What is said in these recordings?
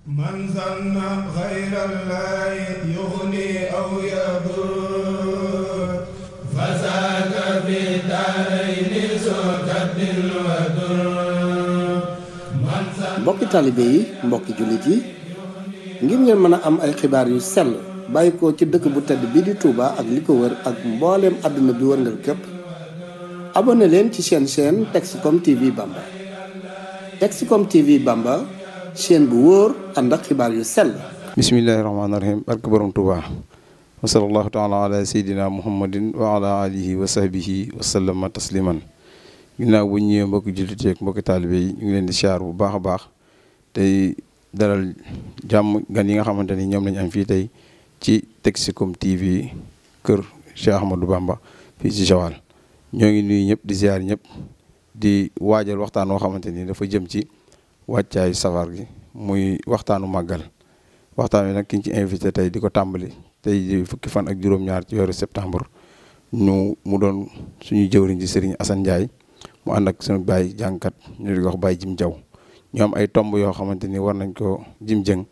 من ظن غير الله يغني أو يضر فساد في الدارين ذو كد وضر. mbokki taalibe yi mbokki jullit yi ngir ngeen mën a am ay xibaar yu sell bàyyi ko ci dëkk bu tedd bii di Touba ak li ko wër ak mbooleem àdduna bi wërngal képp abonné leen ci seen chaîne Texcom TV Bamba. Texcom TV Bamba chaîne bu wóor ànd ak xibaar yu sell. bismillahi rahmaani rahim barke borom Touba wa sallallahu taala ala sayidina muhammadin wa ala alihi wa sahbihi wa sallama tasliman. ginnaaw bu ñëwee mbokki jullit yeeg mbokki taalibe yi ñu ngi leen di siyaar bu baax a baax tey dalal jàmm gan yi nga xamante ni ñoom lañu am fii tey ci Texcom TV kër Cheikh Ahmadou Bamba fii ci Joal. ñoo ngi nuyu ñëpp di ziar ñëpp di waajal waxtaan woo xamante ni dafa jëm ci wàccaayu safar gi muy waxtaanu màggal. waxtaan wi nag ki ñu ci invité tey di ko tàmbali tey di fukki fan ak juróom-ñaar ci weeru septembre mu doon suñu jëwriñ ci Serigne Assane Ndiaye mu ànd ak suñu baay jàngkat ñu di ko wax Baye Jim Jaw ñu am ay tomb yoo xamante ni war nañ ko jim jëng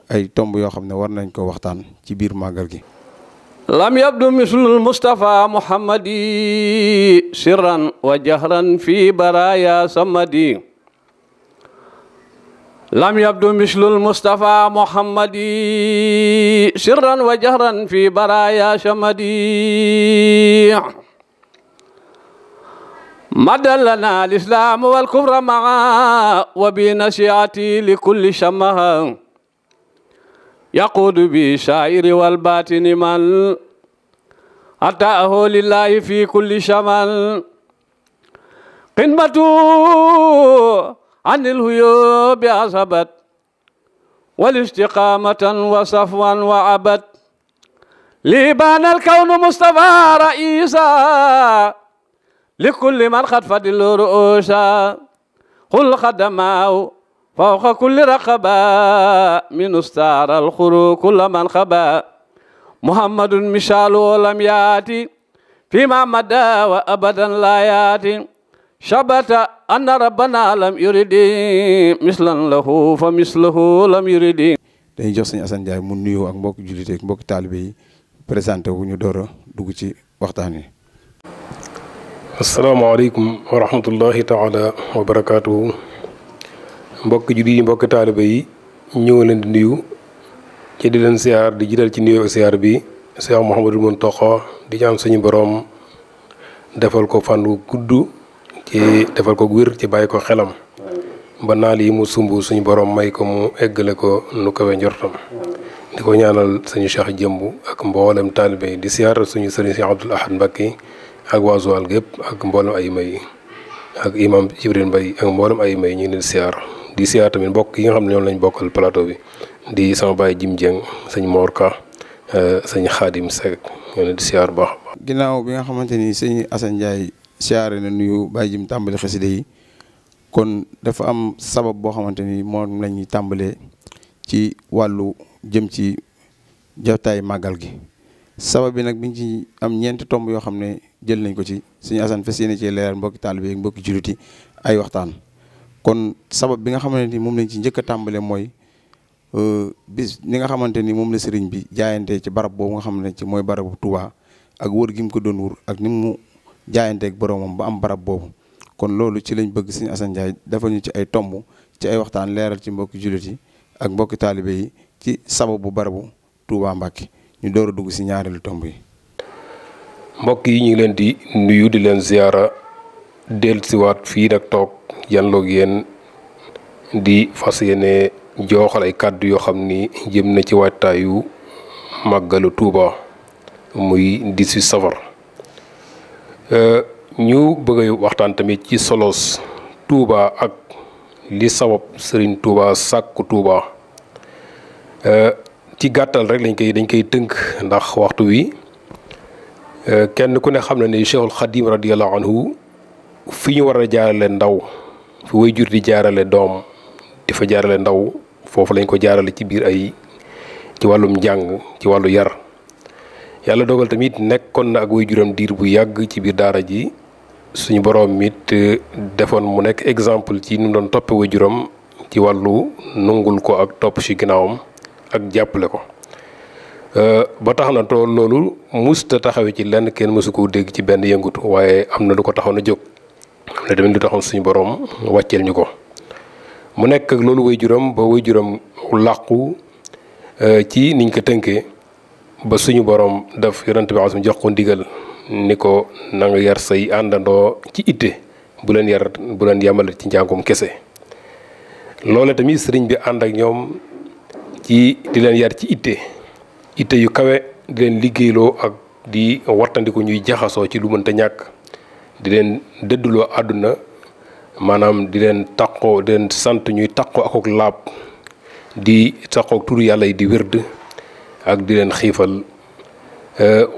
ay tomb yoo xam ne war nañ ko waxtaan ci biir màggal gi. lam yabdu mislul Mustafa Muhammadi sirran wa jahran fi baraya samadi. lam yabdu mislul Mustafa Muhammadi sirran wa jahran fi baraya samadi. madallana al-islam wal kufra maa wa bi nasiati li kulli shamaha. yaquudu bi shaa'iri wal baatini man ataahu lillahi fi kulli shamal. qinbatu anil huyubi asabat wal istiqamatan wa safwan wa abad. li baana al kawnu Mustafa raisa li kulli man xad fadilu ruusa. xul xadamaaw fawqa kulli raqaba min ustaar alxuru kulla man xaba. muhammadun misaalu lam yaati fima mada wa abadan la yaati. shabata anna rabbana lam yuridi mislan lahu fa mislahu lam yuridi. dañuy jox Sëñ Assane Ndiaye mu nuyoo ak mbokki jullit ak mbokki taalibe yi présenté wu ñu door a dugg ci waxtaan wi. asalaamaaleykum wa rahmatullahi taala wa barakaatuhu. mbokki jullit yi mbokki taalibe yi ñëw leen di nuyu ci di leen siyaar di jiital ci nuyoo siyaar bi Cheikh Mouhamadul Mountakha di ñaan suñu boroom defal ko fan wu gudd ci defal ko wér ci bàyyi ko xelam ba naal yi mu sumb suñu boroom may ko mu eggale ko nu kawe njortam. di ko ñaanal suñu Cheikh Jëmb ak mboolem taalibe yi di siyaar suñu sëriñ Cheikh Abdoul Ahad Mbacké ak waa Joal gépp ak mboolem ay may ak imam Jibril Mbaye ak mboolem ay may ñu ngi leen di siyaar tamit mbokk yi nga xam ne ñoom lañ bokkal plateau bi di sama baay Jim Dieng sëñ Mor Ka sëñ Xaadim Seck ñoo leen di siyaar baax. ginnaaw bi nga xamante ni sëñ Assane Ndiaye siyaare na nuyu Baye Jim tàmbali xasida yi kon dafa am sabab boo xamante ni moom la ñuy tàmbalee ci wàllu jëm ci jotaay màggal gi. sabab bi nag biñ ci am ñeenti tomb yoo xam ne jël nañ ko ci suñu Assane fas yéene ci leeral mbokki taalibe ak mbokki jullit yi ay waxtaan. kon sabab bi nga xamante ni moom lañ ci njëkk a tàmbale mooy bis ni nga xamante ni moom la sëriñ bi jaayante ci barab boobu nga xam ne ci mooy barabu Touba ak wër gi mu ko doon wër ak ni mu jaayanteeg boromam ba am barab boobu. kon loolu ci lañ bëgg suñu Assane Ndiaye defal ñu ci ay tomb ci ay waxtaan leeral ci mbokki jullit yi ak mbokki taalibe yi ci sababu barabu Touba Mbacké. ñu door a dugg si ñaareelu tomb yi. mbokk yi ñu ngi leen di nuyu di leen ziyaara dellusiwaat fii nag toog yanloog yéen di fas yéene jooxal ay kàddu yoo xam ni jëm na ci waajtaayu màggalu Touba muy 18 safar. ñu bëgg a waxtaan tamit ci solos Touba ak li sabab Serigne Touba sàkku Touba. ci gàttal rek dañ koy tënk ndax waxtu wi kenn ku ne xam na ne Cheikhul Khadim radiyallahu anhu fi ñu war a jaarale ndaw fi way jur di jaarale doom di fa jaarale ndaw foofu lañ ko jaarale ci biir ci wàllum njàng ci wàllu yar. yàlla dogal tamit nekkoon na ak way juram diir bu yàgg ci biir daara ji suñu borom it defoon mu nekk exemple ci nu doon toppe way juram ci wàllu nungul ko ak topp ci ginnaawam ak jàppale ko ba tax na tool loolu musta taxawe ci lenn kenn mësu ko dégg ci benn yëngutu waaye am na lu ko taxoon a jóg am na tamit lu taxoon suñu borom wàcceel ñu ko mu nekk ak loolu waajuram ba waajuram làqu ci niñ ko tënkee ba suñu borom daf yonent bi asum jox ko ndigal ni ko na nga yar say àndandoo ci itte bu leen yamale ci njàngum kese loole tamit sëriñ bi ànd ak ñoom ci di leen yar ci itte yu kawe di leen liggéeyloo ak di wattandiku ñuy jaxasoo ci lu mënta ñàkk di leen dëdduloo àdduna maanaam di leen sant ñuy taqoo ak laab di taqoo turu yàlla yi di wérd ak di leen xiifal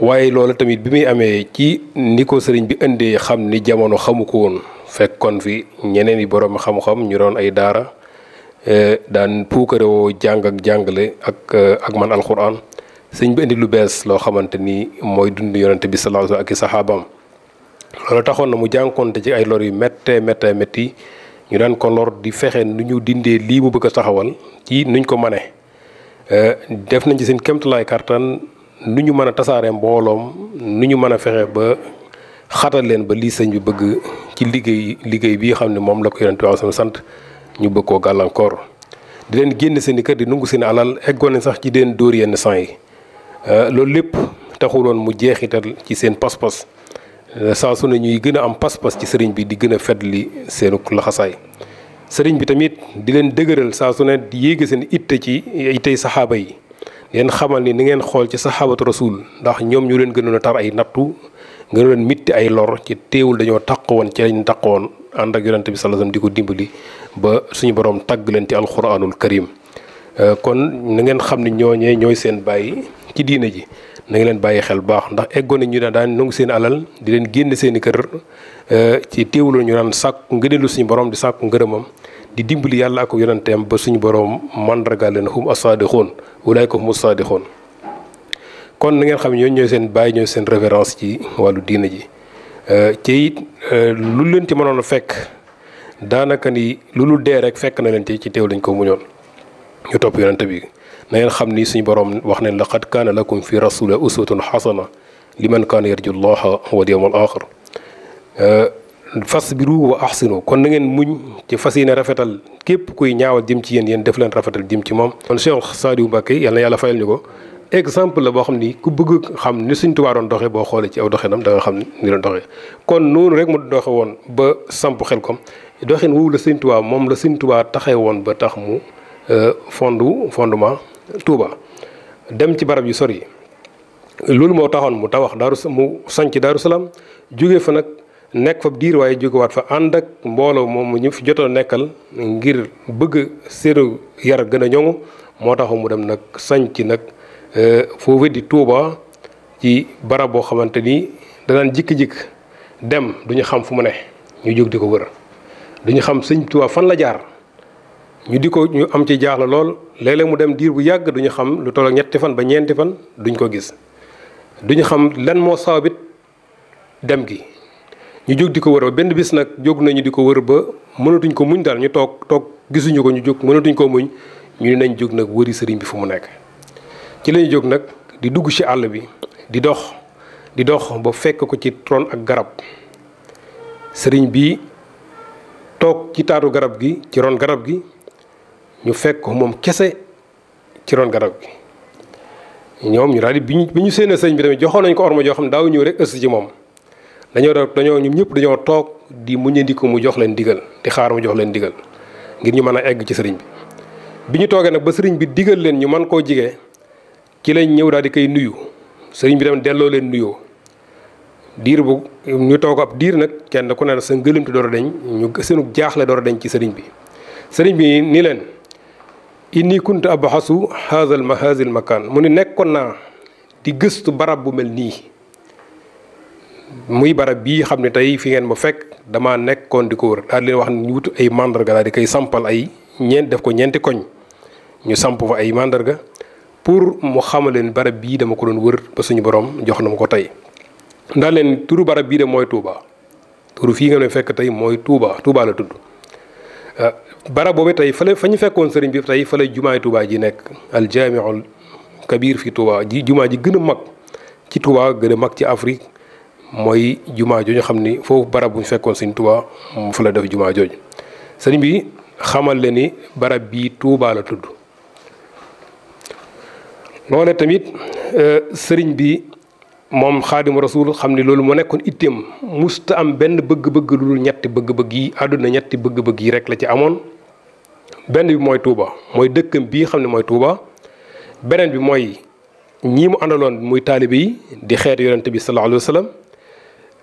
waaye loolu tamit bi muy amee ci ni ko sëriñ bi indee xam ni jamono xamu ko woon fekkoon fi ñeneen yi borom xam-xam ñu doon ay daara daan puukarewoo jàng ak jàngale ak man alxuraan sëriñ bi indi lu bees loo xamante ni mooy dund yonente bi sallallahu alayhi wa sallam ak i saxaabaam loolu taxoon na mu jànkoonte ci ay lor yu métti ñu daan ko lor di fexe nu ñu dindee lii mu bëgg a taxawal ci nuñ ko mane def nañ ci seen kéemtalaay kartan nu ñu mën a tasaaree mbooloom nu ñu mën a fexe ba xatal leen ba lii sëñ bi bëgg ci liggéey bii xam ne moom la ko yonent bi sama sant ñu bëgg koo gàllankoor di leen génn seen i kër di nungu seen alal eggoon nañ sax ci deen dóor yenn sang yi loolu lépp taxuloon mu jeexital ci seen pas-pas saa su ne ñuy gën a am pas-pas ci sëriñ bi di gën a feddli seenu laxasaay sëriñ bi tamit di leen dëgëral saa su ne di yéege seen itte ci ittey saxaaba yi leen xamal ni ngeen xool ci saxaabatu rasul ndax ñoom ñu leen gënoon a tar ay nattu gënoon leen mitti ay lor ci teewul dañoo taqoon ci lañ taqoon ànd ak yonente bi sallallahu alayhi wasallam di ko dimbali ba suñu borom tagg leen ci alquranul karim kon na ngeen xam ne ñooñee ñooy seen bàyyi ci diine ji na ngeen leen bàyyi xel baax ndax eggoon nañ ñu daan nangu seen alal di leen génn seen i kër ci teewul ñu daan sàkku ngëneelu suñu borom di sàkku ngërëmam di dimbali yàlla ak yonenteem ba suñu borom mandargaal leen hum as-saadiqoon ulaayka humu saadiqoon kon na ngeen xam ne ñooñu ñooy seen bàyyi ñooy seen référence ci wàllu diine ji ci it lu leen ci mënoon a fekk daanaka ni lu dee rek fekk na leen ci teew lañ ko muñoon ñu topp yonente bi na ngeen xam ni suñu borom wax ne laqad kaana lakum fi rasulillahi uswatun xasana liman kaana yarju llaha wal yawmal axir fasbiru wa ahsinu kon na ngeen muñ ci fas yéene rafetal képp kuy ñaawal jëm ci yéen def leen rafetal jëm ci moom. kon Cheikh Saliou Mbacké yal na yàlla fayal ñu ko exemple la boo xam ni ku bëgg xam ni Sëriñ Tuubaa doon doxee boo xoolee ci aw doxinam da nga xam ni doon doxee kon noonu rek mu doxe woon ba samp Xelcom doxin woowu la Sëriñ Tuubaa moom la Sëriñ Tuubaa taxee woon ba tax mu fondement Touba dem ci barab yu sori loolu moo taxoon mu tabax mu sanc Daaru Salaam jóge fa nag nekk fa diir waaye jógewaat fa ànd ak mbooloo moom ñu fi jotoon nekkal ngir bëgg seenu yar gën a ñoŋu moo taxoon mu dem nag sanc nag foofu di Touba ci barab boo xamante ni danaan jikki-jikk dem duñu xam fu mu ne ñu jóg di ko wër duñu xam sëñ Touba fan la jaar ñu am ci jaaxle lool léeg-léeg mu dem diir bu yàgg duñu xam lu toll ak ñetti fan ba ñeenti fan duñ ko gis duñu xam lan moo sababit dem gi ñu jóg di ko wër ba benn bis nag jóg nañu di ko wër ba mënatuñ ko muñ daal ñu toog gisuñu ko ñu jóg mënatuñ ko muñ ñu ne nañ jóg nag wëri sëriñ bi fu mu nekk ci lañu jóg nag di dugg ci àll bi di dox ba fekk ko ci ron ak garab sëriñ bi toog ci taatu garab gi ci ron garab gi ñu fekk ko moom kese ci ron garab gi ñoom ñu daal di bi ñu séenee sëñ bi tamit joxoon nañ ko orma joo xam ne daaw ñëw rek ëss ci moom dañoo ñun ñëpp dañoo toog di muñandiku mu jox leen digal di xaar mu jox leen digal ngir ñu mën a egg ci sëriñ bi ñu toogee nag ba sëriñ bi digal leen ñu mën koo jigee ci lañ ñëw daal di koy nuyu sëriñ bi tamit delloo leen nuyoo diir bu ñu toog ab diir nag kenn ku ne sa ngëlëmte door a deñ ñu seenu jaaxle door a deñ ci sëriñ bi ni leen inni kuntu abxasu haazal makaan mu ni nekkoon naa di gëstu barab bu mel nii muy barab bii xam ne tey fi ngeen ma fekk dama nekkoon di ko wër daal di leen wax ne ñu wut ay mandarga daal di koy sampal ay def ko ñeenti koñ ñu samp fa ay mandarga pour mu xamal leen barab bii dama ko doon wër ba suñu borom jox na ma ko tey ndax leen turu barab bii de mooy Touba turu fii nga ne fekk tey mooy Touba la tudd barab boobu tey fa ñu fekkoon sëriñ bi tey fa la jumaay Touba ji nekk al jaamiul kabir fi Touba ji jumaa ji gën a mag ci Touba gën a mag ci Afrique mooy jumaa jooju xam ni foofu barab bu ñu fekkoon sëriñ Touba fa la def jumaa jooju sëriñ bi xamal le ni barab bii Touba la tudd loole tamit sëriñ bi moom xaadimu rasul xam ni loolu moo nekkoon itteem musta am benn bëgg-bëgg lu dul ñetti bëgg-bëgg yi àdduna ñetti bëgg-bëgg yi rek la ci amoon benn bi mooy Touba mooy dëkkam bii xam ne mooy Touba beneen bi mooy ñii mu àndaloon muy taalibe yi di xeetu yonente bi sallallahu alayhi wa sallam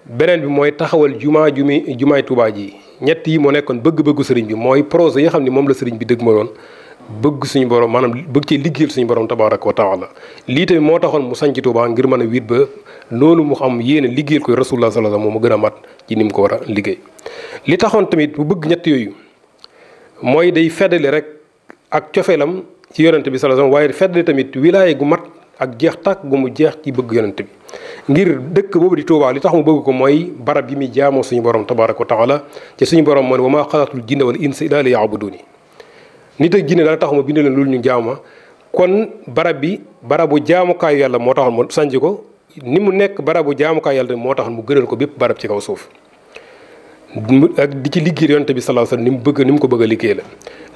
beneen bi mooy taxawal jumaay Touba ji ñett yi moo nekkoon bëgg-bëggu sëriñ bi mooy projet yi xam ne moom la sëriñ bi dëgg ma doon bëgg suñu borom maanaam bëgg ci liggéeyal suñu borom tabaraka wa taala lii tamit moo taxoon mu sanc Touba ngir mën a wiit ba loolu mu xam yéene liggéeyal koy rasulullah sallallahu alayhi wa sallam moom mu gën a mat ci ni mu ko war a liggéey li taxoon tamit bu bëgg ñett yooyu mooy day feddali rek ak cofeelam ci yonente bi sallallahu alayhi wa sallam waaye feddali tamit wilaaye gu mat ak jeex tàkk gu mu jeex ci bëgg yonente bi ngir dëkk boobu di Touba li tax mu bëgg ko mooy barab yi muy jaamoo suñu borom tabaraka wa taala ci suñu borom moo ne wa maa xalaqtul jinna wal insa illa liya'buduni nit ak jinne dana tax ma bind leen loolu ñu jaama kon barab bi barabu jaamukaayu yàlla moo taxoon mu sanc ko ni mu nekk barabu jaamukaayu yàlla moo taxoon mu gënal ko bépp barab ci kaw suuf ak di ci liggéey yonent bi sallallahu alayhi wasallam ni mu ko bëgg a liggéey la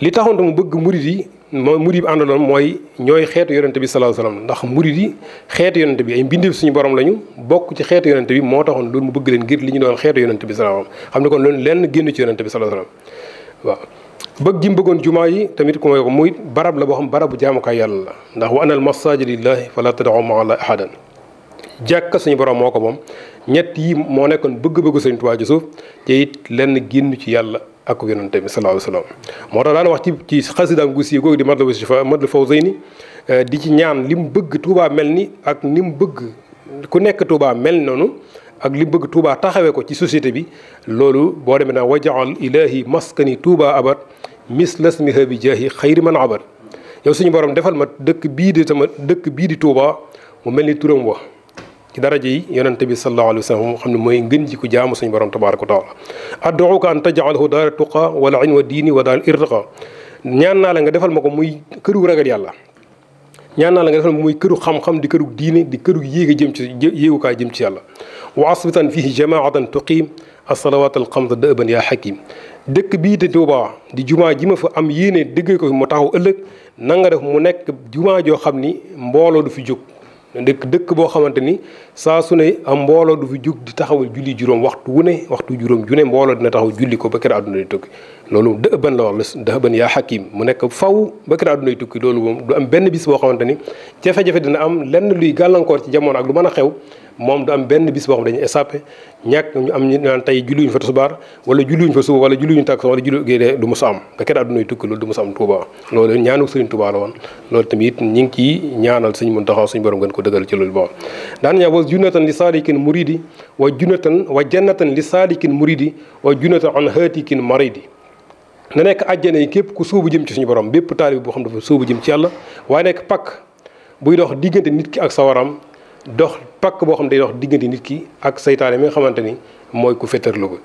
li taxoon te mu bëgg murid yi murid bi àndaloon mooy ñooy xeetu yonent bi sallallahu alayhi wasallam ndax murid yi xeetu yonent bi ay mbindeef suñu borom lañu bokk ci xeetu yonent bi moo taxoon loolu mu bëgg leen ngir li ñu doon xeetu yonent bi sallallahu alayhi wasallam xam ne kon loolu lenn génn ci yonent bi sallallahu alayhi wasallam waaw bëgg gi mu bëggoon jumaa yi tamit ku may ko muy barab la boo xam barabu jaamukaay yàlla la ndax wa anal masaajida lillahi fala tad'u ma'a llahi ahadan jàkka suñu borom moo ko moom ñett yi moo nekkoon bëgg-bëggu Sëriñ Tuubaa ci suuf te it lenn génn ci yàlla ak yonent bi sallallahu alayhi wa sallam moo tax daan wax ci xasidaam gu siiw googu di Matlabul Fawzayni di ci ñaan li mu bëgg Tuubaa mel ni ak ni mu bëgg ku nekk Tuubaa mel noonu ak li mu bëgg Tuubaa taxawee ko ci société bi loolu boo demee naa wajaal ilahi maskani Tuubaa abad mislasmiha bi jaahi xayri man abad yow suñu borom defal ma dëkk bii di Tuubaa mu mel ni turam wax ci daraja yi yonente bi sallallahu alayhi wa sallam xam ne mooy ngën ji ku jaamu suñu borom tabaraka wa taala ad'uka an taj'alhu daara tuqa wala ilmi wa diini wa daal irtiqa ñaan naa la nga defal ma ko muy këru ragal yàlla ñaan naa la nga defal ma muy këru xam-xam di këru diine di këru yéegukaay jëm ci yàlla wa asbitan fihi jamaatan tuqiim as-salawaat al-xamsa da'ban yaa hakiim dëkk bii di Tuubaa di jumaa ji ma fa am yéene dëggee ko fi mu taxaw ëllëg na nga def mu nekk jumaa joo xam ni mbooloo du fi jóg dëkk boo xamante ni saa su ne am mbooloo du fi jug di taxawal julli juróom waxtu juróom ju ne mbooloo dina taxaw julli ko ba kër àdduna di tukki loolu dëban la wax la dëban yaa xakim mu nekk faw ba kër àdduna di tukki loolu moom du am benn bis boo xamante ni jafe-jafe dina am lenn luy gàllankoor ci jamono ak lu mën a xew moom du am benn bis boo xam dañuy échappé ñàkk ñu am ñu naan tey julliwuñu fa tisbaar wala julliwuñu fa suba wala julliwuñu takkusaan wala julli géede du mos a am ba kër àdduna di tukki loolu du mos a am Tuubaa loolu ñaanu Sëriñ Tuubaa la woon loolu tamit ñi ngi ciy ñaanal Sëriñ Muntaxa suñu borom gën ko dëggal ci loolu boo daan ñaa wa junnatan li saalikin muridi wa jannatan li saalikin muridi wa junnatan an haatikin maridi na nekk àjjana yi képp ku sóobu jëm ci suñu borom bépp taalib boo xam dafa sóobu jëm ci yàlla waaye nekk pakk buy dox diggante nit ki ak sawaram dox pakk boo xam day dox diggante nit ki ak saytaane mi nga xamante ni mooy ku féttarlu ko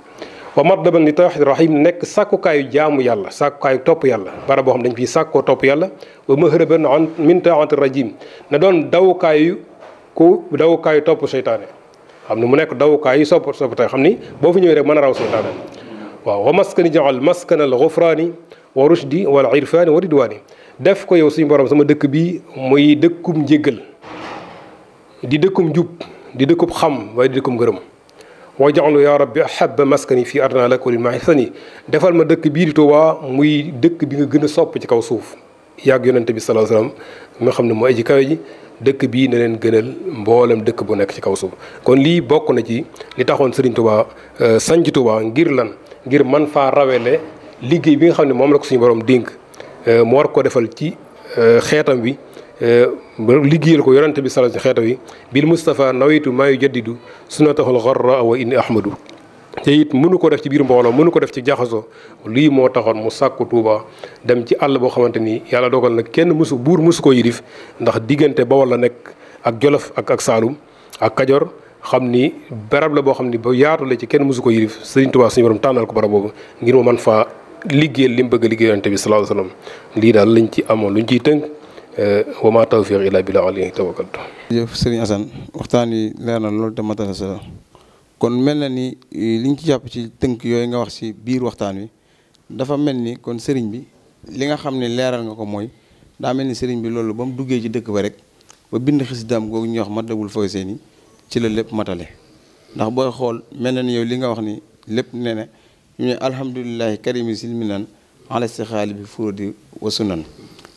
wa matlaban li tawhid rahim nekk sàkkukaayu jaamu yàlla sàkkukaayu topp yàlla barab boo xam dañ fiy sàkkoo topp yàlla wa mahraban an min taati rajim na doon dawukaayu topp seytaane xam ne mu nekk dawukaayu sopp tey xam ni boo fi ñëwee rek mën a raw seytaane waaw wa maskani jaal maskanal gufraani wa rushdi wal irfaani wa ridwaani def ko yow suñu borom sama dëkk bi muy dëkkum njéggal di dëkkum jub di dëkkub xam waaye di dëkkum ngërëm wa ja'alu yaa rabbi ahabba maskani fii ardina lak walil mahsani defal ma dëkk bii di Tuubaa muy dëkk bi nga gën a sopp ci kaw suuf yàgg yonente bi sallallahu alayhi wasallam nga xam ne mooy aji kawe ji dëkk bii na leen gënal mboolem dëkk bu nekk ci kaw suuf kon lii bokk na ci li taxoon Sëriñ Tuubaa sanc Tuubaa ngir lan ngir man faa rawele liggéey bi nga xam ne moom la ko suñu borom dénk mu war ko defal ci xeetam bi liggéeyal ko yonente bi sallallahu alayhi wasallam xeetam bi bil Mustafa nawaytu maa yujaddidu sunnatahul gharra wa inni ahmadu te it mënu ko def ci biir mbooloo mënu ko def ci jaxasoo lii moo taxoon mu sàkku Tuuba dem ci àll boo xamante ni yàlla dogal na kenn buur musu ko yilif ndax diggante Bawol la nekk ak Jolof ak Saalum ak Kajoor xam ni barab la boo xam ni ba yaatu la ci kenn musu ko yilif Sëriñ Tuuba suñu borom tànnal ko barab boobu ngir mu mën faa liggéeyal li mu bëgg a liggéey yonent bi sallallahu alayhi wa sallam lii daal lañ ci amoon luñ ciy tënk wa ma tawfiq illa billah alayhi tawakkaltu. jërëjëf Serigne Assane waxtaan wi leer na loolu te matala sa kon mel na ni liñ ci jàpp ci tënk yooyu nga wax ci biir waxtaan wi dafa mel ni kon Serigne bi li nga xam ne leeral nga ko mooy daa mel ni Serigne bi loolu ba mu duggee ci dëkk ba rek ba bind xasidaam googu ñuy wax Matlabul Fawzayni ci la lépp matale ndax booy xool mel na ni yow li nga wax ni lépp nee na ñu ne alhamdulillahi karimi silminan ala istixaali bi furudi wa sunan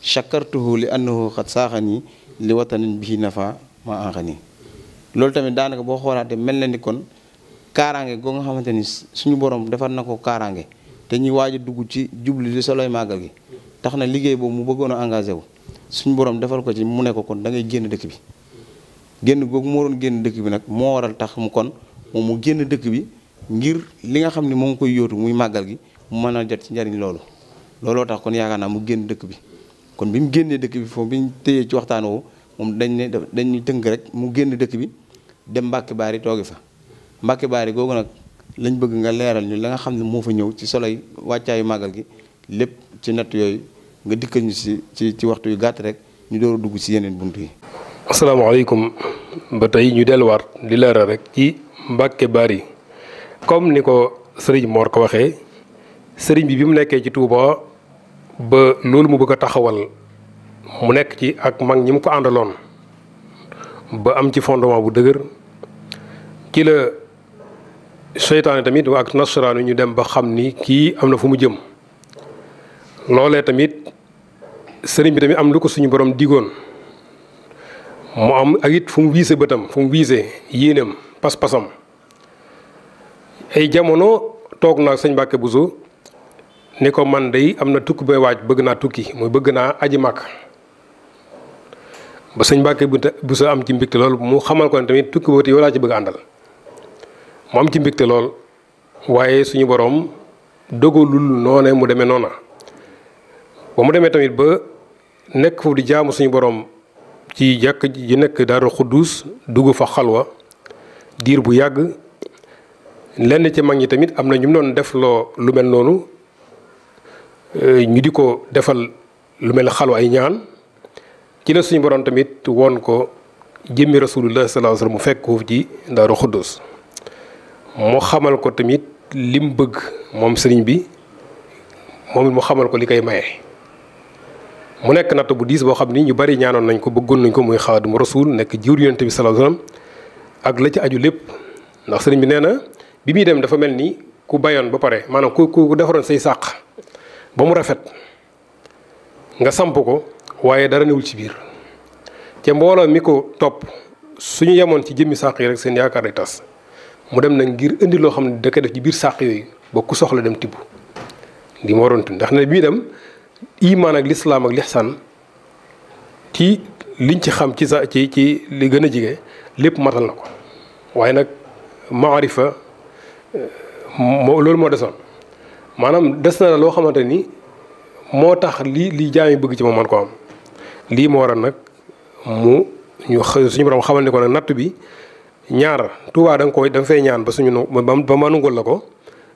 chakartuhu li annahu xat saaxani li watanin bihi nafa ma anxani loolu tamit daanaka boo xoolaatee mel na ni kon kaaraange goo nga xamante ni suñu borom defar na ko kaaraange te ñuy waaj a dugg ci jublu li soloy màggal gi tax na liggéey boobu mu bëggoon a engagé wu suñu borom defal ko ci mu ne ko kon da ngay génn dëkk bi génn googu moo doon génn dëkk bi nag moo waral tax mu kon moom mu génn dëkk bi ngir li nga xam ne moo ngi koy yóotu muy màggal gi mu mën a jot ci njariñ loolu looloo tax kon yaakaar naa mu génn dëkk bi kon bi mu génnee dëkk bi foofu bi ñu tëyee ci waxtaan woowu moom dañuy tënk rek mu génn dëkk bi dem Mbàkke Baari toogi fa Mbàkke Baari googu nag lañ bëgg nga leeral ñu la nga xam ne moo fa ñëw ci soloy wàccaayu màggal gi lépp ci natt yooyu nga dikkal ñu ci waxtu yu gàtt rek ñu door a dugg ci yeneen bunt yi. asalaamaaleykum ba tey ñu delluwaat di leeral rek ci Mbàkke Baari comme ni ko sëriñ Mor ko waxee sëriñ bi mu nekkee ci Touba ba loolu mu bëgg a taxawal mu nekk ci ak mag ñi mu ko àndaloon ba am ci fondement bu dëgër ci la seytaane tamit ak nasaraanu ñu dem ba xam ni kii am na fu mu jëm loolee tamit sëriñ bi tamit am lu ko suñu borom digoon mu am ak it fu mu wiise bëtam fu mu wiise yéenam pas-pasam ay jamono toog naa sëñ Mbàkke Buso ni ko man day am na tukki bay waaj bëgg naa tukki mooy bëgg naa aji màkk ba sëñ Mbàkke Buso am ci mbégte lool mu xamal ko ne tamit tukki boobu yow laa ci bëgg àndal mu am ci mbégte lool waaye suñu borom dogalul noone mu demee noona ba mu demee tamit ba nekk foofu di jaamu suñu borom ci jàkk ji nekk Daaru Xuddus dugg fa xalwa diir bu yàgg lenn ci mag ñi tamit am na ñu doon def loo lu mel noonu ñu di ko defal lu mel xalwa ay ñaan ci la suñu borom tamit woon ko jëmmi rasulullah sallallahu alayhi wasallam mu fekk foofu ci Daaru Xuddus mu xamal ko tamit lim bëgg moom sëriñ bi moom it mu xamal ko li koy maye. mu nekk natt bu diis boo xam ni ñu bari ñaanoon nañ ko bëggoon nañ ko muy Xaadimu Rasuul nekk jiwru Yonent bi sallallahu alayhi wasallam ak la ci aju lépp ndax sëriñ bi nee na bi muy dem dafa mel ni ku bayoon ba pare maanaam ku defaroon say sàq ba mu rafet nga samp ko waaye dara newul ci biir te mbooloo mi ko topp suñu yemoon ci jëmmi sàq yi rek seen yaakaar day tas mu dem nag ngir indi loo xam ne da koy def ci biir sàq yooyu ba ku soxla dem tibb li ma waroon ndax ne bii dem imaan ak lislaam ak lixsaan ci liñ ci xam ci ci li gën a jige lépp matal na ko waaye nag maarifa loolu moo desoon maanaam des na la loo xamante ni moo tax li jaam yi bëgg ci moom man ko am lii moo waral nag suñu borom xamal ne ko nag natt bi ñaar Tuubaa da nga fay ñaan ba ba ma nungul la ko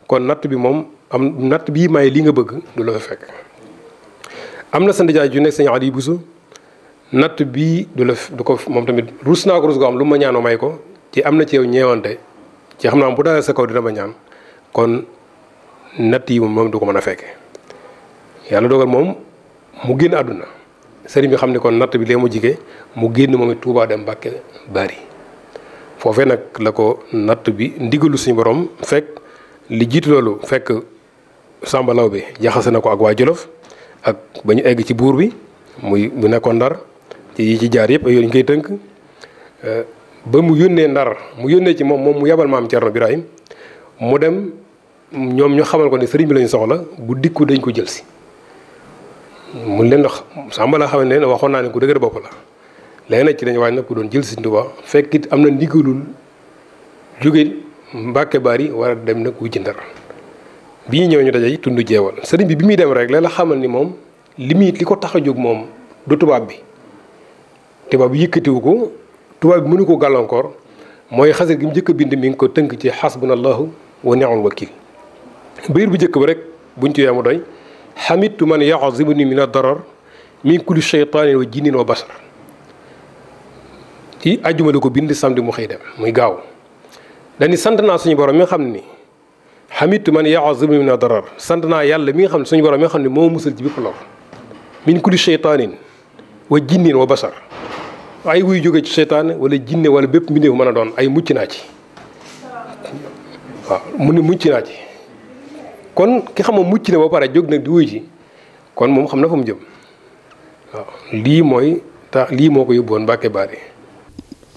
kon natt bi moom am natt bii may li nga bëgg du la fa fekk. am na sa ndijaay ju nekk sëñ Aliou Bousso natt bii du ko moom tamit rus naa ko rus ko am lu ma ñaanoo may ko ci am na ci yow ñeewante ci xam naa bu dalee sa kaw dina ma ñaan kon natt yi moom du ko mën a fekke yàlla dogal moom mu génn àdduna sëriñ bi xam ne kon natt bi lee mu jige mu génn moom it Tuubaa dem Mbàkke Baari foofee nag la ko natt bi ndigalu suñu borom fekk li jiitu loolu fekk Samba Lawbe jaxase na ko ak waa Jolof ak ba ñu egg ci buur bi muy bu nekkoon Ndar ci yi ci jaar yëpp yooyu ñu koy tënk ba mu yónnee Ndar mu yónnee ci moom mu yabal maam Cerno Birahim mu dem ñoom ñu xamal ko ne sëriñ bi lañu soxla bu dikku dañ ko jël si mu leen wax Samba la xam ne waxoon naa ne ku dëgër bopp la léegi nag ci dañu waaj nag ku doon jël si Tuubaa fekk it am na ndigalul jóge Mbàkke Baari war a dem nag wujji Ndar bi ñu ñëw ñu daje tund jeewal sëriñ bi muy dem rek la xamal ni moom li ko tax a jóg moom du tubaab bi yëkkatiwu ko tubaab bi mënu ko gàllankoor mooy xasir gi mu njëkk a bind mi ngi ko tënk ci xasbunallahu wa ni'mal wakiil bayir bu njëkk ba rek buñ ci mu doy xamitu man yaxzimuni min ad-darar min kulli shaytanin wa jinnin wa basar ci àjjuma la ko bind samedi mu xëy dem muy gaaw dañu sant naa suñu borom mi nga xam ne xamitu man yaxzimuni min ad-darar sant naa yàlla mi nga xam ne suñu borom mi nga xam ne moo musal ci bépp lor min kulli shaytanin wa jinnin wa basar ay wuy jóge ci seytaane wala jinne wala bépp mbindeef mën a doon ay mucc naa ci waaw mu ne mucc naa ci kon ki xam mucc na ba pare jóg nag di wuy ci kon moom xam na fa mu jëm waaw lii mooy tax lii moo ko yóbbuwoon Mbàkke Baari.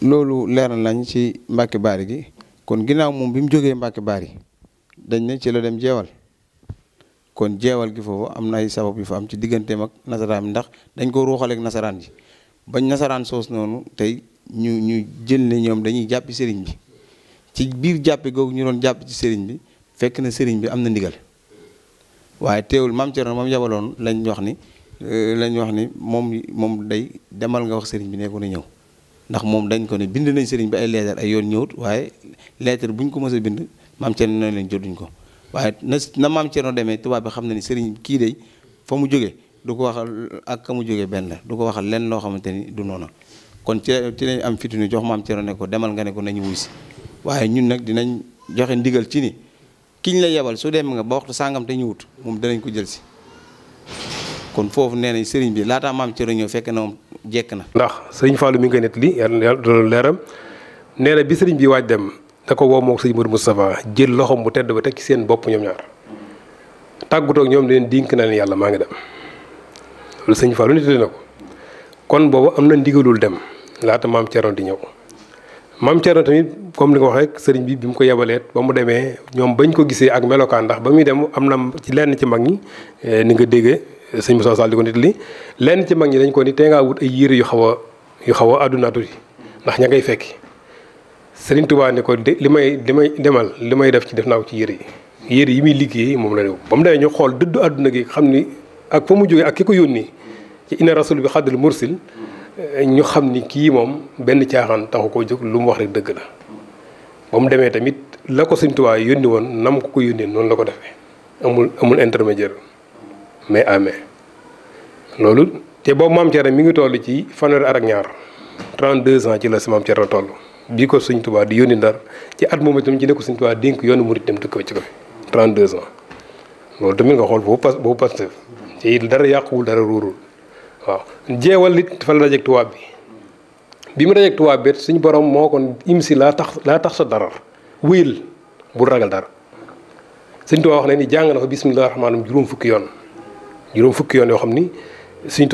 loolu leeral nañ ci Mbàkke Baari gi kon ginnaaw moom bi mu jógee Mbàkke Baari dañ ne ci la dem jeewal kon jeewal gi foofu am na ay sabab yu fa am ci digganteem ak nasaraan bi ndax dañ ko ruuxaleeg nasaraan ji bañ nasaraan soos noonu tey ñu jël ne ñoom dañuy jàppi sëriñ bi ci biir jàppe googu ñu doon jàpp ci sëriñ bi fekk na sëriñ bi am na ndigal waaye teewul maam Cerno moom yabaloon lañ wax ni moom day demal nga wax sëriñ bi ne ko na ñëw ndax moom dañ ko ne bind nañ sëriñ bi ay leetar ay yoon ñëwut waaye leetar buñ ko mës a bind maam Cerno noonu lañ jotuñ ko waaye na maam Cerno demee tubaab bi xam na ni sëriñ kii day fa mu jógee du ko waxal ak ka mu jógee benn la du ko waxal lenn loo xamante ni du noonu kon ci lañ am fitu ni jox maam Cerno ne ko demal nga ne ko nañu wuy si waaye ñun nag dinañ joxe ndigal ci ni kiñ la yebal su dem nga ba waxtu sàngam te ñu wut moom danañ ko jël si kon foofu nee nañ sëriñ bi laataa maam Cerno ñëw fekk na moom jekk na. ndax sëriñ Fallou mi ngi koy nettali yàlla doon leeram nee na bi sëriñ bi waaj dem da ko woo moom sëriñ Modou Moustapha jël loxoom bu tedd ba teg ci seen bopp ñoom ñaar tàggatoo ak ñoom leen dénk na leen yàlla maa ngi dem. loolu sëñ Fallou nettali na ko kon boobu am na ndigalul dem laata maam Cerno di ñëw maam Cerno tamit comme li nga wax rek sëriñ bi mu ko yebaleet ba mu demee ñoom bañ ko gisee ak melokaan ndax ba muy dem am na ci lenn ci mag ñi ni nga déggee sëñ Moussa Sall di ko nettali lenn ci mag ñi dañ ko ni tee ngaa wut ay yére yu xaw a àdduna tuuti ndax ña ngay fekki sëriñ Tuubaa ne ko li may def ci def naa ko ci yére yi muy liggéey moom la ne ba mu demee ñu xool dëddu àdduna gi xam ni ak fa mu jógee ak ki ko yónni ci inna rasul bi xaddal mursil ñu xam ni kii moom benn caaxaan taxu koo jóg lu mu wax rek dëgg la ba mu demee tamit la ko Sëñ Tuubaa yónni woon nam ko yónnee noonu la ko defee amul intermédiaire mais amee loolu te boobu maam Cerno mi ngi toll ci fanweeri at ak ñaar 32 ans ci la si maam Cerno toll bii ko Sëñ Tuubaa di yónni Ndar ci at moom itam ci ne ko Sëñ Tuubaa dénk yoonu murit dem dëkk ci ko fi 32 ans loolu tamit nga xool boobu Pastef te dara yàquwul dara ruurul waaw jeewal it fa la dajeeg tubaab bi mu dajeeg tubaab bi suñu borom moo ko imsi laa tax sa dara wéyal bul ragal dara Sëñ Tuubaa wax na ni jàng na fa bismillaahi rahmaani rahiim juróom fukki yoon yoo xam ni suñu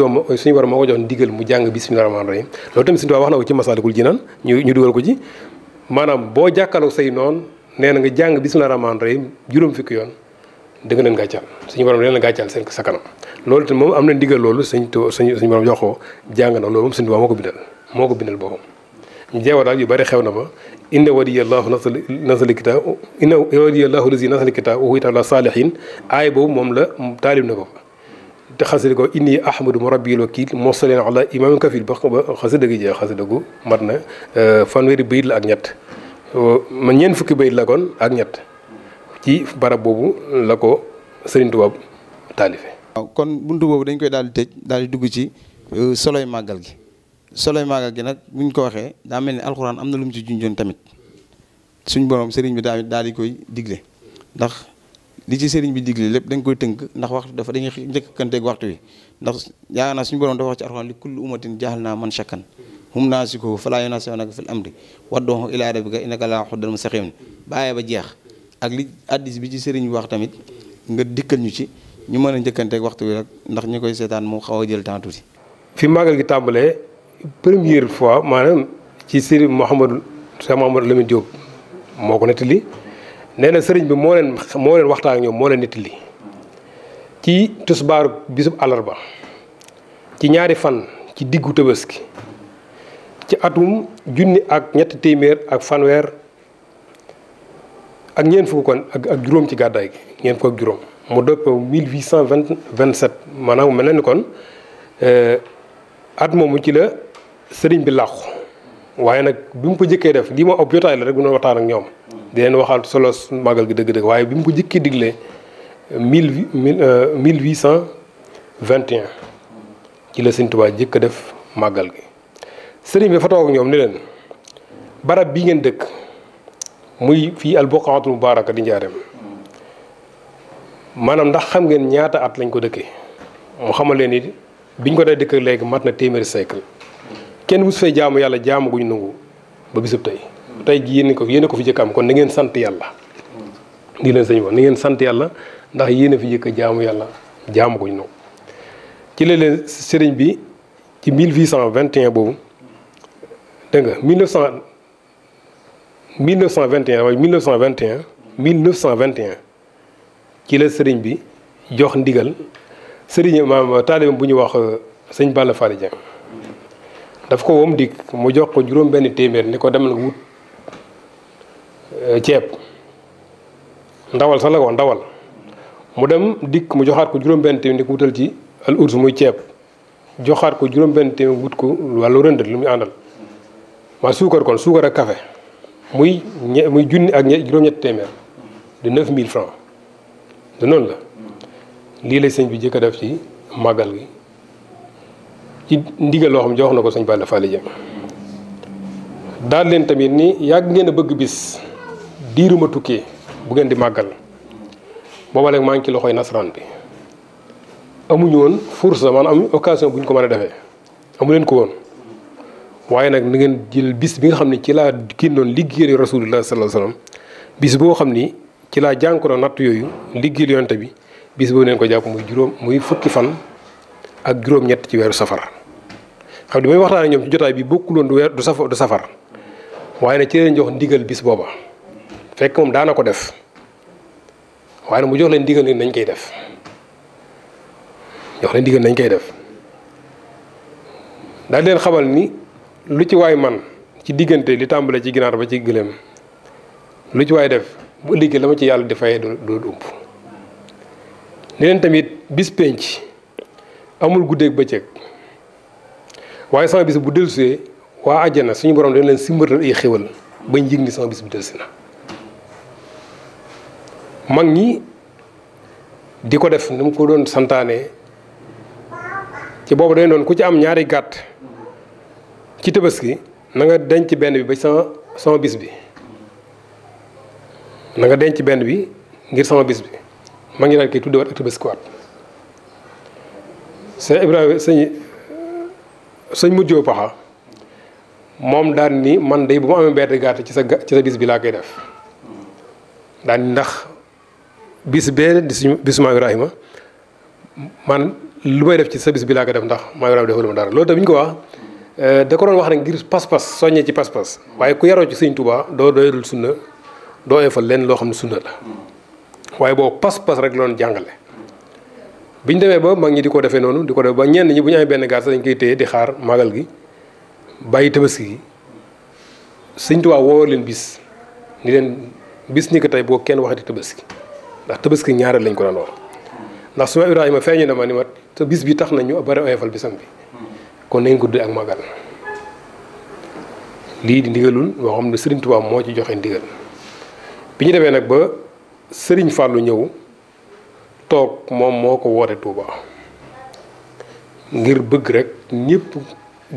borom moo ko jox ndigal mu jàng bismillaahi rahmaani rahiim loolu tamit Sëñ Tuubaa wax na ko ci Masaalikul Jinaan ñu dugal ko ci maanaam boo jàkkaarloo say noonu nee na nga jàng bismillaahi rahmaani rahiim juróom fukki yoon da nga leen gàccal suñu borom leen la gàccal seen sa kanam loolu te moom am na ndigal loolu suñu borom jox ko jàng na loolu moom Sëñ Tuubaa moo ko bindal boppam ñu jeewa daal yu bari xew na fa inna waliyallahu nasal kitab inna waliyallahu lazi nasal kitab wa huwa yatawalla saalihin aay boobu moom la taalib na ko fa te xasida ko inni ahmadu murabbil wakil mosaleen ala imam kafil ba xasida gi jeex xasida gu mat na fanweeri bayit la ak ñett ma ñeent fukki bayit la kon ak ñett ci barab boobu la ko Sëriñ Tuubaa taalife. waaw kon buntu boobu dañ koy daal di tëj daal di dugg ci soloy màggal gi nag buñ ko waxee daa mel ni alxuraan am na lu mu ci junjoon tamit suñ borom sëriñ bi daal di koy digle ndax li ci sëriñ bi digle lépp dañ koy tënk ndax waxtu dafa dañuy njëkkanteeg waxtu wi ndax yaakaar naa suñu borom dafa wax ci alxuraan li kulli ummatin jaxal naa man shakkan hum naasikuhu falaa yunaasi'unaka fil amri wad'uhu ilaa rabbika innaka laa hudan mustaqim bàyyee ba jeex ak li addis bi ci sëriñ bi wax tamit nga dikkal ñu ci ñu mën a njëkkanteeg waxtu wi rek ndax ñu koy seetaan mu xaw a jël temps tuuti. fi màggal gi tàmbalee première fois maanaam ci sëriñ Cheikh Mouhamadou Lamine Diop moo ko nettali nee na sëriñ bi moo leen waxtaan ak ñoom moo leen nettali ci tisbaaru bisub àllarba ci ñaari fan ci diggu Tabaski ci atum junni ak ñetti téeméer ak fanweer ak ñeent fukk kon ak juróom ci gàddaay gi ñeent fukk ak juróom mu dëppoo 1827 maanaam mel na ni kon at moomu ci la sëriñ bi làqu waaye nag bi mu ko jëkkee def lii moo ab jotaay la rek bu doon waxtaan ak ñoom di leen waxal solo màggal gi dëgg-dëgg waaye bi mu ko jëkkee diglee 1821 ci la Sëñ Tuubaa jëkk a def màggal gi. sëriñ bi dafa toog ak ñoom ni leen barab bii ngeen dëkk muy fii al buqaatul mubaaraka di Njaareem maanaam ndax xam ngeen ñaata at lañ ko dëkkee mu xamal leen ni biñ ko day dëkk léegi mat na téeméeri siècle kenn mus fay jaamu yàlla jaamu guñ nangu ba bisub tey ji yéen ko fi jëkk am kon na ngeen sant yàlla. di leen sëñ wax na ngeen sant yàlla ndax yéen a fi jëkk jaamu yàlla jaamu guñ nangu ci la leen sëriñ bi ci 1821 boobu dégg nga 1921 ci la sëriñ bi jox ndigal sëriñ maam taalibeem bu ñu wax sëñ Balla Fally Dieng daf ko wom dikk mu jox ko juróom benn téeméer ni ko demal nga wut ceeb ndawal sax la ko wax ndawal mu dem dikk mu joxaat ko juróom benn téeméer ni ko wutal ci al urs muy ceeb joxaat ko juróom benn téeméer wut ko wàllu rëndët lu muy àndal maa suukar kon suukar ak café muy junni ak juróom-ñetti téeméer de 9000 francs de noonu la lii lay sëñ bi jëkk a def ci màggal gi ci ndigal loo xam jox na ko sëñ Balla Fally Dieng daal leen tamit ni yàgg ngeen a bëgg bis diiruma tukkee bu ngeen di màggal booba léegi maa ngi ci loxoy nasaraan bi amuñu woon fursa maanaam am occasion bu ñu ko mën a defee amu leen ko woon waaye nag na ngeen jël bis bi nga xam ne ci laa génnoon liggéeyal rasulullah sallallahu alayhi wasallam bis boo xam ni ci laa jànkuwoo natt yooyu liggéeyal yonte bi bis boo neen ko jàpp muy fukki fan ak juróom-ñett ci weeru safar xam ne may waxtaan ak ñoom ci jotaay bi bokkuloon du safar waaye nag ci leen jox ndigal bis booba fekk moom daana ko def waaye nag mu jox leen ndigal ni nañ koy def daal leen xamal ni lu ci waay man ci diggante li tàmbale ci ginaar ba ci gëléem lu ci waay def bu ëllëgee la ma ci yàlla di fayee doo ump ni leen tamit bis penc amul guddeeg bëccëg waaye sama bis bu dellusee waa àjjana suñu borom dañ leen simbatal ay xéwal bañ yëg ni sama bis bu dellusi na mag ñi di ko def ni mu ko doon santaane ci boobu dañ doon ku ci am ñaari gàtt ci tabaski na nga denc benn bi ba sama bis bi na nga denc benn bi ngir sama bis bi mag ñi daal koy tudde wat ak tabaski waat sëñ Ibrahima sëñ mujjoo paxa moom daan ni man day bu ma amee benn gàtt ci sa bis bi laa koy def daan ni ndax bis bee di suñu bisu maam Ibrahima man lu may def ci sa bis bi laa koy def ndax maam Ibrahima defaluma dara loolu tamit ñu ko wax da ko doon wax rek ngir pas-pas soññee ci pas-pas waaye ku yaroo ci sëñ Touba doo doyadul sunna doo oyofal leen loo xam ne sunna la waaye boobu pas-pas rek la doon jàngale. biñ demee ba mag ñi di ko defee noonu di ko def ba ñenn ñi bu ñu amee benn gaar sax dañ koy téye di xaar magal gi bàyyi tabaski gi sëñ Touba woo leen bis ni leen bis ni ko tey boo kenn waxati tabaski ndax tabaski ñaareel lañ ko daan wax ndax suma Ibrahima feeñu na ma ni ma te bis bi tax nañu bari oyofal bisam bi kon nañ ko tuddee ak magal lii di ndigalul boo xam ne Serigne Touba moo ci joxe ndigal bi ñu demee nag ba Serigne Fallou ñëw toog moom moo ko woote Touba ngir bëgg rek ñëpp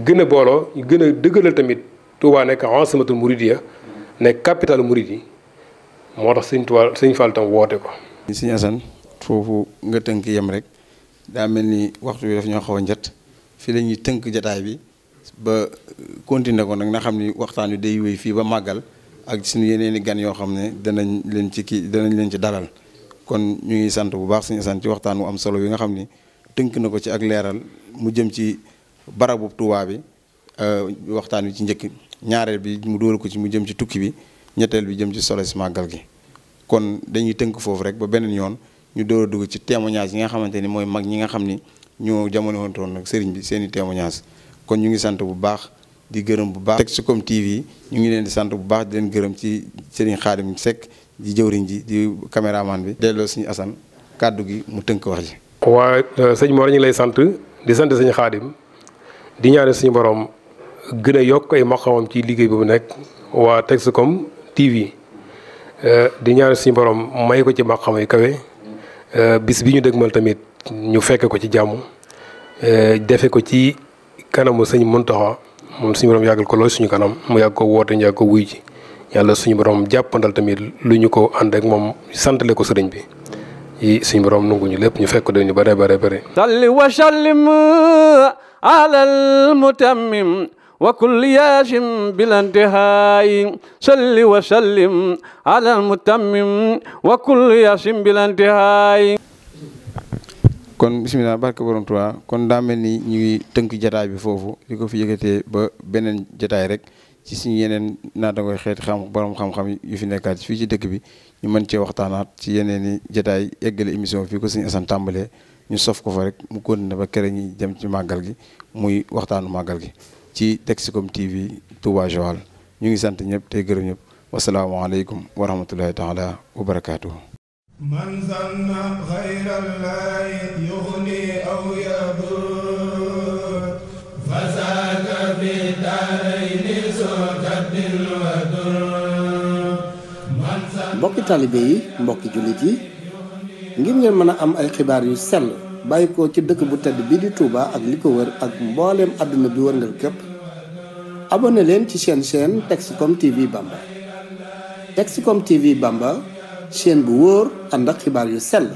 gën a booloo gën a dëggalal tamit Touba nekk asimatul Mouridiya nekk capital Mouride yi moo tax Serigne Touba Serigne Fallou tam woote ko. Serigne Assane foofu nga tënk yem rek daa mel ni waxtu bi daf ñoo xaw a njët fii la ñuy tënk jataay bi ba continuer ko nag nga xam ni waxtaan wi day wéy fii ba màggal ak suñu yeneen i gan yoo xam ne danañ leen ci dalal kon ñu ngi sant bu baax suñu sant ci waxtaan wu am solo bi nga xam ni tënk na ko ci ak leeral mu jëm ci barabu Touba bi waxtaan wi ci njëkk ñaareel bi mu dóor ko ci mu jëm ci tukki bi ñetteel bi jëm ci solo si màggal gi kon dañuy tënk foofu rek ba beneen yoon ñu door a dugg ci témoignage yi nga xamante ni mooy mag ñi nga xam ni ñoo jamono woon nag sëriñ bi seen i témoignage kon ñu ngi sant bu baax di gërëm bu baax Texcom TV ñu ngi leen di sant bu baax di leen gërëm ci Serigne Khadim Seck di jëwriñ ji di caméraman bi delloo suñu Assane kàddu gi mu tënk wax ji. waa sëñ Mor ñu ngi lay sant di sant sëñ Khadim di ñaanal suñu borom gën a yokk ay maqamam ci liggéey boobu nekk waa Texcom TV di ñaanal suñu borom may ko ci maqam yu kawe bis bi ñu dëgmal tamit ñu fekk ko ci jàmm defe ko ci kanamu sëñ Muntaxa moom suñu borom yàggal ko lool suñu kanam mu yàgg ko woote ñu yàgg ko wuy ji yàlla suñu borom jàppandal tamit lu ñu ko ànd ak moom santale ko sëriñ bi yi suñu borom nangu ñu lépp ñu fekk ko ñu bare bare bare salli wa sallim ala al mutammim wa kulli yaasim bila intihaay salli wa sallim ala al mutammim wa kulli yaasim bila intihaay. kon bisimilah barke borom Tuubaa kon daa mel ni ñu ngi tënk jataay bi foofu di ko fi yëkkatee ba beneen jataay rek ci suñu yeneen naataangoy xeeti borom xam-xam yu fi nekkaat fii ci dëkk bi ñu mën cee waxtaanaat ci yeneen i jataay eggale émission fii ko suñu asan tàmbalee ñu sof ko fa rek mu continué ba kere ñi dem ci màggal gi muy waxtaanu màggal gi ci Texcom TV Touba Joal ñu ngi sant ñëpp tey gërëm ñëpp wasalaamaaleykum wa rahmatullahi taala wa barakaatuhu. من ظن غير الله يغني أو يضر فذاك في الدارين ذو كد ودر. mbokki taalibe yi mbokki jullit yi ngir ngeen mën a am ay xibaar yu sell bàyyi ko ci dëkk bu tedd bii di Touba ak li ko wër ak mbooleem àdduna bi wërngal képp abonné leen ci chaîne Texcom TV Bamba. Texcom TV Bamba chaîne bu wóor ànd ak xibaar yu sell